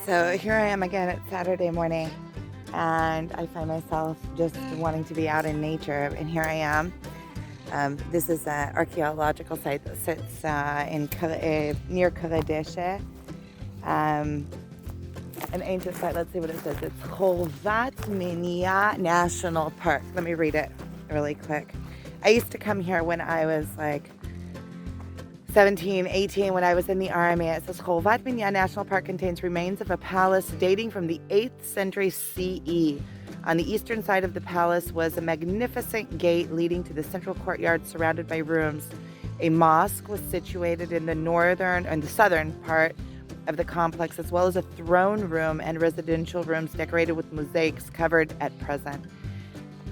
So here I am again. It's Saturday morning, and I find myself just wanting to be out in nature. And here I am. This is an archaeological site that sits near Kare Deshe. An ancient site. Let's see what it says. It's Khirbet Minim National Park. Let me read it really quick. I used to come here when I was like 17, 18, when I was in the army. It says Khirbet Minim National Park contains remains of a palace dating from the 8th century CE. On the eastern side of the palace was a magnificent gate leading to the central courtyard surrounded by rooms. A mosque was situated in the southern part of the complex, as well as a throne room and residential rooms decorated with mosaics covered at present.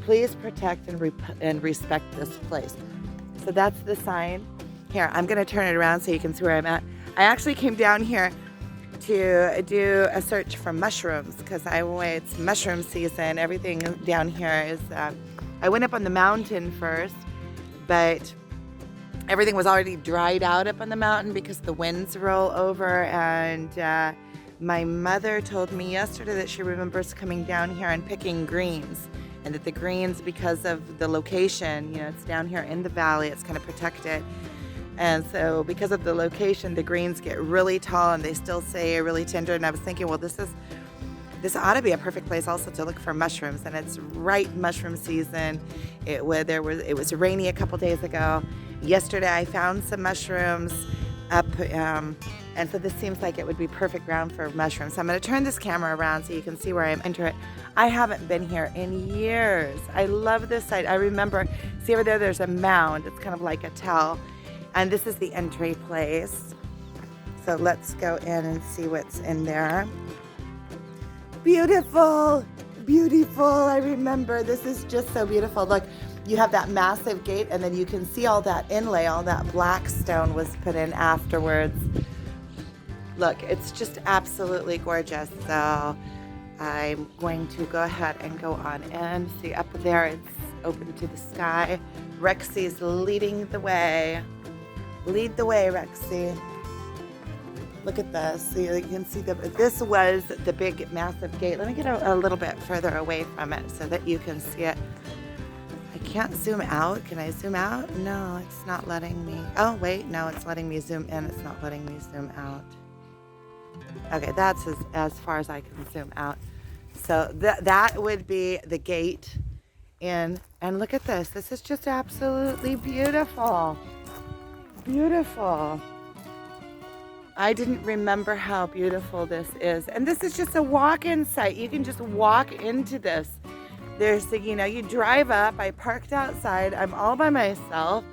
Please protect and respect this place. So that's the sign. Here, I'm going to turn it around so you can see where I'm at. I actually came down here to do a search for mushrooms because it's mushroom season. Everything down here is, I went up on the mountain first, but everything was already dried out up on the mountain because the winds roll over. And my mother told me yesterday that she remembers coming down here and picking greens, and that the greens, because of the location, it's down here in the valley, it's kind of protected. And so because of the location, the greens get really tall and they still stay really tender. And I was thinking, well, this ought to be a perfect place also to look for mushrooms. And it's right mushroom season. It was rainy a couple days ago. Yesterday I found some mushrooms up, and so this seems like it would be perfect ground for mushrooms. So I'm going to turn this camera around so you can see where I'm entering. I haven't been here in years. I love this site. I remember, see over there, there's a mound. It's kind of like a tell. And this is the entry place. So let's go in and see what's in there. Beautiful, beautiful. I remember, this is just so beautiful. Look, you have that massive gate, and then you can see all that inlay, all that black stone was put in afterwards. Look, it's just absolutely gorgeous. So I'm going to go ahead and go on in. See up there, it's open to the sky. Rexy's leading the way. Lead the way, Rexy. Look at this. So you can see this was the big, massive gate. Let me get a little bit further away from it so that you can see it. I can't zoom out. Can I zoom out? No, it's not letting me. Oh, wait. No, it's letting me zoom in. It's not letting me zoom out. Okay, that's as far as I can zoom out. So that would be the gate in. And look at this. This is just absolutely beautiful. Beautiful. I didn't remember how beautiful this is. And this is just a walk-in site. You can just walk into this. There's you drive up. I parked outside. I'm all by myself.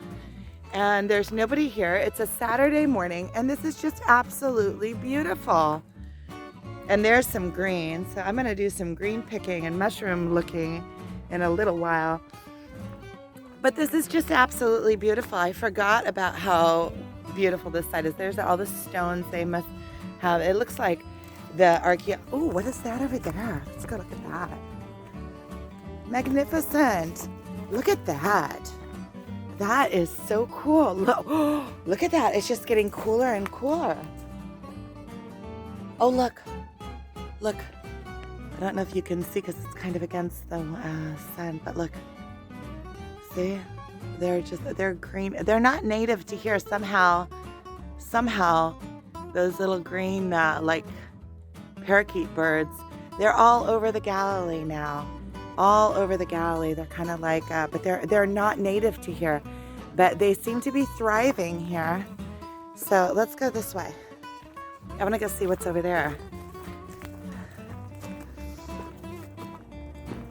And there's nobody here. It's a Saturday morning. And this is just absolutely beautiful. And there's some green. So I'm going to do some green picking and mushroom looking in a little while. But this is just absolutely beautiful. I forgot about how beautiful this site is. There's all the stones they must have. It looks like the Oh, what is that over there? Let's go look at that. Magnificent. Look at that. That is so cool. Look at that. It's just getting cooler and cooler. Oh, look. Look. I don't know if you can see because it's kind of against the sun, but look. See, they're green. They're not native to here. Somehow, those little green, like parakeet birds, they're all over the Galilee now. All over the Galilee. They're kind of like, but they're not native to here. But they seem to be thriving here. So let's go this way. I want to go see what's over there.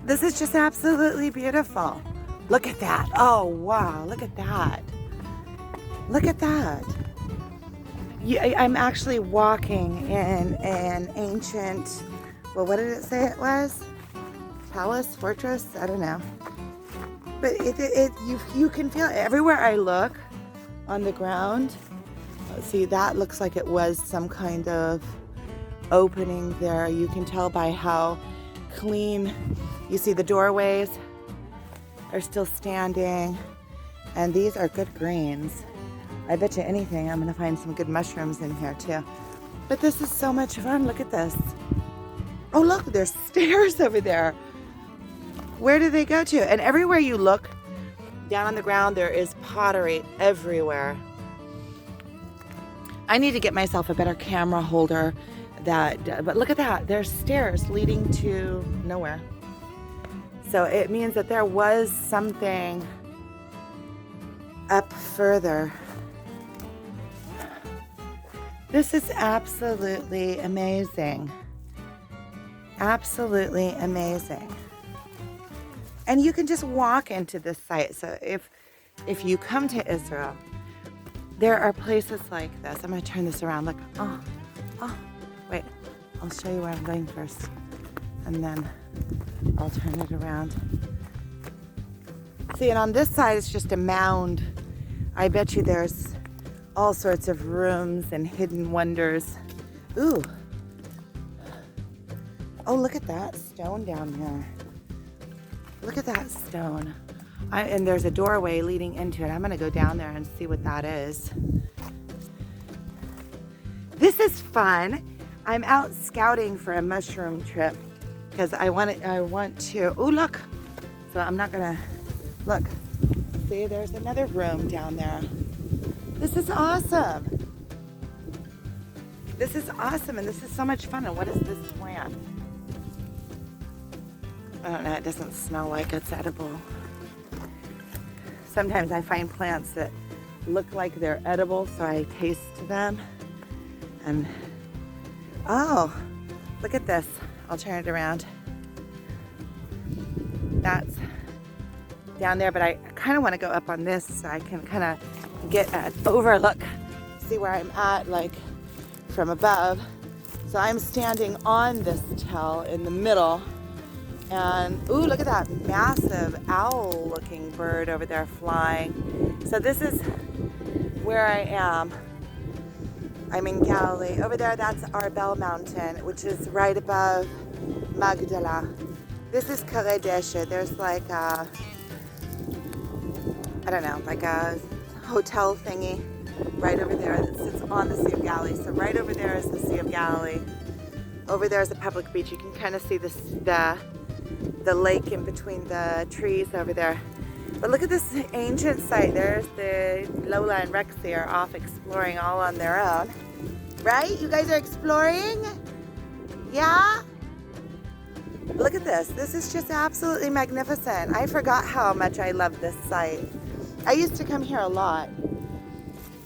This is just absolutely beautiful. Look at that. Oh, wow. Look at that. Look at that. I'm actually walking in an ancient, well, what did it say it was? Palace? Fortress? I don't know. But you can feel it. Everywhere I look on the ground, see, that looks like it was some kind of opening there. You can tell by how clean, you see the doorways are still standing, and these are good greens. I bet you anything I'm gonna find some good mushrooms in here too. But this is so much fun. Look at this. Oh, look, there's stairs over there. Where do they go to? And everywhere you look down on the ground, there is pottery everywhere. I need to get myself a better camera holder but look at that. There's stairs leading to nowhere. So it means that there was something up further. This is absolutely amazing. Absolutely amazing. And you can just walk into this site. So if you come to Israel, there are places like this. I'm going to turn this around. Look. Oh, wait. I'll show you where I'm going first. And then I'll turn it around. See, and on this side, it's just a mound. I bet you there's all sorts of rooms and hidden wonders. Ooh. Oh, look at that stone down there. Look at that stone. And there's a doorway leading into it. I'm going to go down there and see what that is. This is fun. I'm out scouting for a mushroom trip because I want to. Oh, look. So I'm not going to look. See, there's another room down there. This is awesome. This is awesome, and this is so much fun. And what is this plant? I don't know. It doesn't smell like it's edible. Sometimes I find plants that look like they're edible, so I taste them. And oh, look at this. I'll turn it around. That's down there, but I kind of want to go up on this so I can kind of get an overlook, see where I'm at, like from above. So I'm standing on this tell in the middle, and ooh, look at that massive owl-looking bird over there flying. So this is where I am. I'm in Galilee. Over there, that's Arbel Mountain, which is right above Magdala. This is Kare Deshe. There's like a, I don't know, like a hotel thingy right over there that sits on the Sea of Galilee. So right over there is the Sea of Galilee. Over there is a public beach. You can kind of see the lake in between the trees over there. But look at this ancient site. There's the Lola and Rexy are off exploring all on their own. Right? You guys are exploring? Yeah? Look at this. This is just absolutely magnificent. I forgot how much I love this site. I used to come here a lot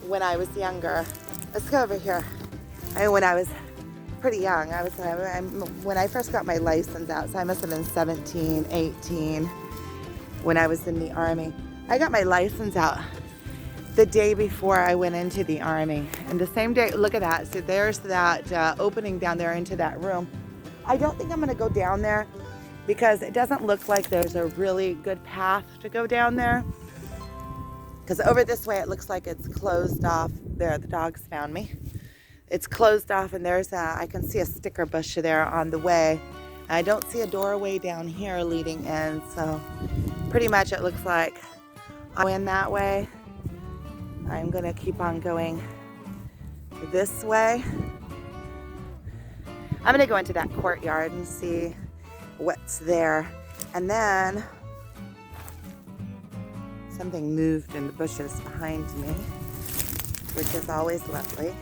when I was younger. Let's go over here. When I was pretty young. When I first got my license out, so I must have been 17, 18. When I was in the Army. I got my license out the day before I went into the Army. And the same day, look at that. So there's that opening down there into that room. I don't think I'm going to go down there because it doesn't look like there's a really good path to go down there. Because over this way, it looks like it's closed off. There, the dogs found me. It's closed off, and I can see a sticker bush there on the way. I don't see a doorway down here leading in, so pretty much it looks like I'll go in that way. I'm going to keep on going this way. I'm going to go into that courtyard and see what's there. And then something moved in the bushes behind me, which is always lovely.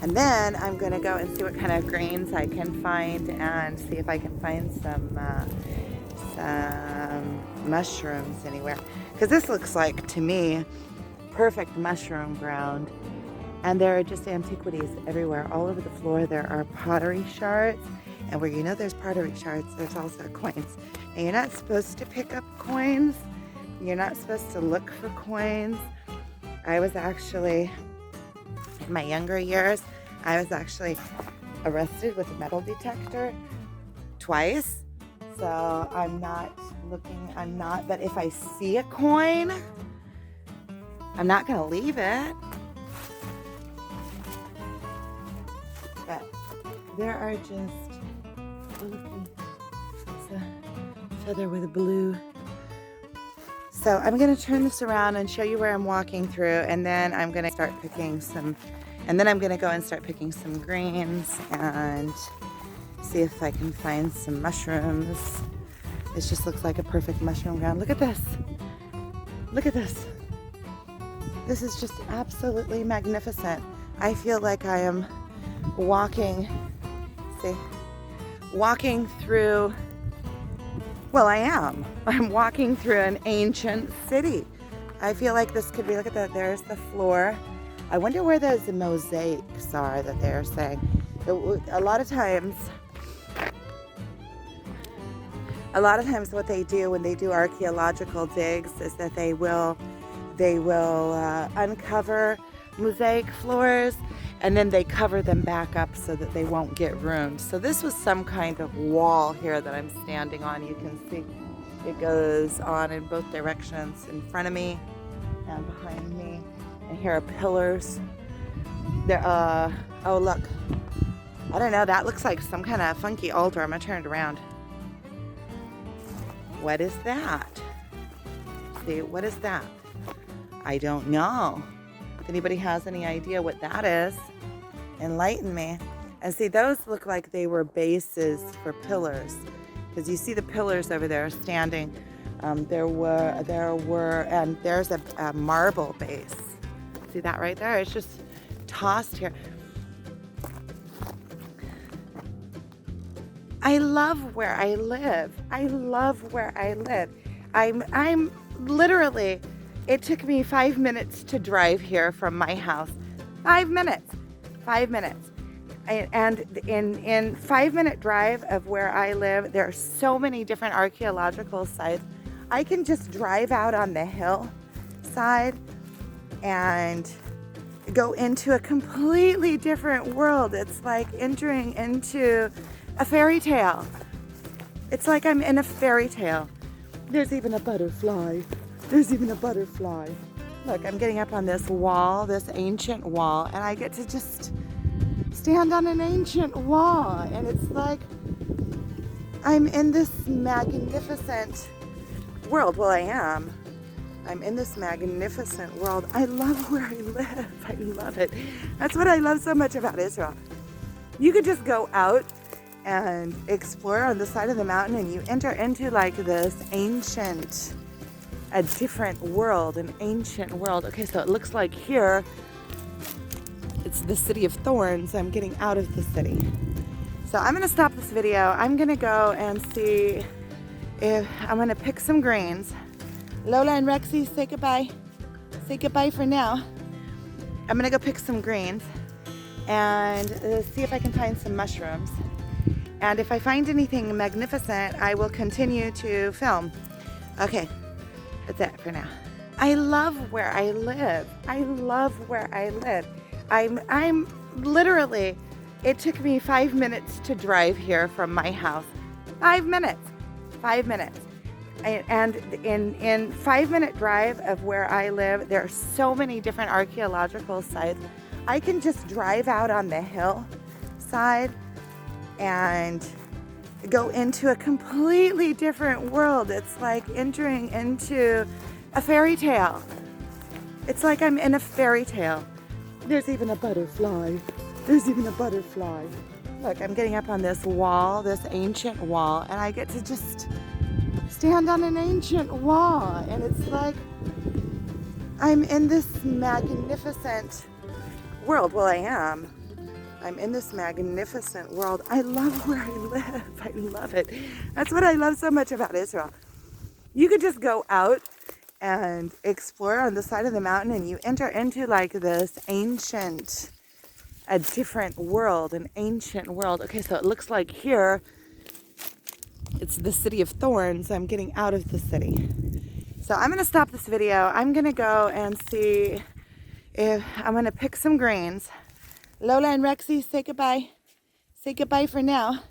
And then I'm going to go and see what kind of grains I can find and see if I can find some mushrooms anywhere. Because this looks like, to me, perfect mushroom ground. And there are just antiquities everywhere. All over the floor there are pottery shards. And where you know there's pottery shards, there's also coins. And you're not supposed to pick up coins. You're not supposed to look for coins. I was actually, in my younger years, I was actually arrested with a metal detector twice. So I'm not looking, but if I see a coin, I'm not going to leave it. But there are just, it's a feather with a blue. So I'm going to turn this around and show you where I'm walking through, and then I'm going to start picking some And then I'm gonna go and start picking some greens and see if I can find some mushrooms. This just looks like a perfect mushroom ground. Look at this. Look at this. This is just absolutely magnificent. I feel like I am walking through, well, I am. I'm walking through an ancient city. I feel like this could be, look at that, there's the floor. I wonder where those mosaics are that they're saying. A lot of times what they do when they do archaeological digs is that they will uncover mosaic floors, and then they cover them back up so that they won't get ruined. So this was some kind of wall here that I'm standing on. You can see it goes on in both directions, in front of me and behind me. And here are pillars. There, oh look, I don't know, that looks like some kind of funky altar. I'm gonna turn it around. What is that? See, what is that? I don't know. If anybody has any idea what that is, enlighten me. And see, those look like they were bases for pillars, because you see the pillars over there standing. And there's a marble base. See that right there? It's just tossed here. I love where I live. I love where I live. I'm literally, it took me 5 minutes to drive here from my house. 5 minutes. 5 minutes. And in 5-minute drive of where I live, there are so many different archaeological sites. I can just drive out on the hillside and go into a completely different world. It's like entering into a fairy tale. It's like I'm in a fairy tale. There's even a butterfly. There's even a butterfly. Look, I'm getting up on this wall, this ancient wall, and I get to just stand on an ancient wall. And it's like I'm in this magnificent world. Well, I am. I'm in this magnificent world. I love where I live. I love it. That's what I love so much about Israel. You could just go out and explore on the side of the mountain, and you enter into like this ancient, a different world, an ancient world. Okay, so it looks like here, it's the city of thorns. I'm getting out of the city. So I'm gonna stop this video. I'm gonna go and see if I'm gonna pick some greens. Lola and Rexy, say goodbye. Say goodbye for now. I'm gonna go pick some greens and see if I can find some mushrooms. And if I find anything magnificent, I will continue to film. Okay, that's it for now. I love where I live. I love where I live. I'm literally, it took me 5 minutes to drive here from my house. 5 minutes. 5 minutes. And in 5-minute drive of where I live, there are so many different archaeological sites. I can just drive out on the hillside and go into a completely different world. It's like entering into a fairy tale. It's like I'm in a fairy tale. There's even a butterfly. There's even a butterfly. Look, I'm getting up on this wall, this ancient wall, and I get to just stand on an ancient wall. And it's like I'm in this magnificent world. Well, I am. I'm in this magnificent world. I love where I live. I love it. That's what I love so much about Israel. You could just go out and explore on the side of the mountain, and you enter into like this ancient, a different world, an ancient world. Okay, so it looks like here, it's the city of thorns. I'm getting out of the city. So I'm gonna stop this video. I'm gonna go and see if I'm gonna pick some greens. Lola and Rexy, say goodbye. Say goodbye for now.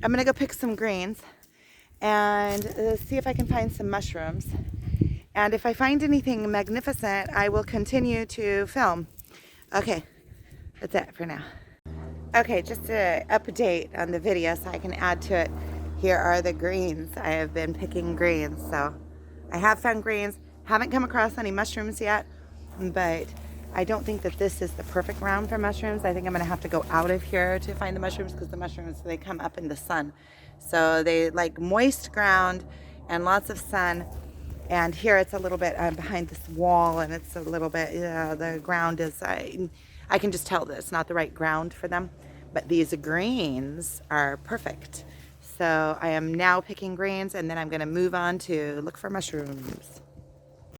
I'm gonna go pick some greens and see if I can find some mushrooms. And if I find anything magnificent, I will continue to film. Okay, that's it for now. Okay, just to update on the video so I can add to it. Here are the greens. I have been picking greens. So I have found greens. Haven't come across any mushrooms yet, but I don't think that this is the perfect ground for mushrooms. I think I'm gonna have to go out of here to find the mushrooms because the mushrooms, they come up in the sun. So they like moist ground and lots of sun. And here it's a little bit behind this wall, and it's a little bit, yeah, the ground is, I can just tell that it's not the right ground for them. But these greens are perfect. So I am now picking greens, and then I'm gonna move on to look for mushrooms.